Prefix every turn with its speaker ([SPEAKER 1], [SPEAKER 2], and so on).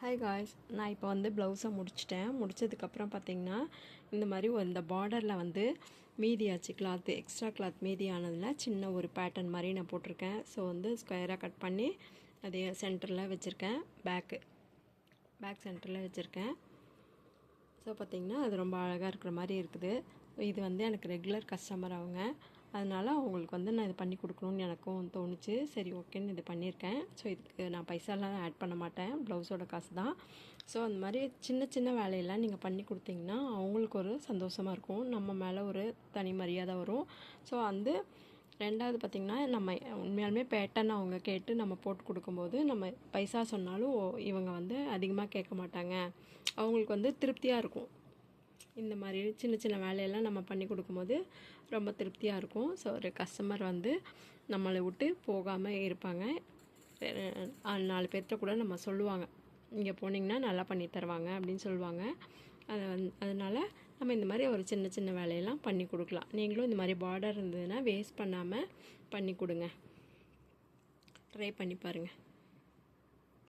[SPEAKER 1] Hi guys, நான் இப்போ வந்து ப்ளவுஸை முடித்ததுக்கப்புறம் பார்த்திங்கன்னா இந்த மாதிரி இந்த பார்டரில் வந்து மீதியாச்சு கிளாத்து, எக்ஸ்ட்ரா கிளாத் மீதி ஆனதில் சின்ன ஒரு பேட்டர்ன் மாதிரி நான் போட்டிருக்கேன். ஸோ வந்து ஸ்கொயராக கட் பண்ணி அதே சென்டரில் வச்சுருக்கேன், பேக் சென்டரில் வச்சுருக்கேன். ஸோ பார்த்திங்கன்னா அது ரொம்ப அழகாக இருக்கிற மாதிரி இருக்குது. இது வந்து எனக்கு ரெகுலர் கஸ்டமர் அவங்க, அதனால் அவங்களுக்கு வந்து நான் இது பண்ணி கொடுக்கணுன்னு எனக்கும் தோணுச்சு. சரி ஓகேன்னு இது பண்ணியிருக்கேன். ஸோ இதுக்கு நான் பைசாலாம் ஆட் பண்ண மாட்டேன், ப்ளவுஸோட காசு தான். ஸோ அந்த மாதிரி சின்ன சின்ன வேலையெல்லாம் நீங்கள் பண்ணி கொடுத்தீங்கன்னா அவங்களுக்கு ஒரு சந்தோஷமாக இருக்கும், நம்ம மேலே ஒரு தனி மரியாதை வரும். ஸோ வந்து ரெண்டாவது பார்த்திங்கன்னா, நம்ம உண்மையாலுமே பேட்டர்ன் அவங்க கேட்டு நம்ம போட்டு கொடுக்கும்போது நம்ம பைசா சொன்னாலும் இவங்க வந்து அதிகமாக கேட்க மாட்டாங்க, அவங்களுக்கு வந்து திருப்தியாக இருக்கும். இந்த மாதிரி சின்ன சின்ன வேலையெல்லாம் நம்ம பண்ணி கொடுக்கும்போது ரொம்ப திருப்தியாக இருக்கும். ஸோ ஒரு கஸ்டமர் வந்து நம்மளை விட்டு போகாமல் இருப்பாங்க. 4 பேர்கிட்ட கூட நம்ம சொல்லுவாங்க, இங்கே போனீங்கன்னா நல்லா பண்ணி தருவாங்க அப்படின்னு சொல்லுவாங்க. அதனால் நம்ம இந்த மாதிரி ஒரு சின்ன சின்ன வேலையெல்லாம் பண்ணி கொடுக்கலாம். நீங்களும் இந்த மாதிரி பார்டர் இருந்ததுன்னா வேஸ்ட் பண்ணாமல் பண்ணி கொடுங்க, ட்ரை பண்ணி பாருங்கள்.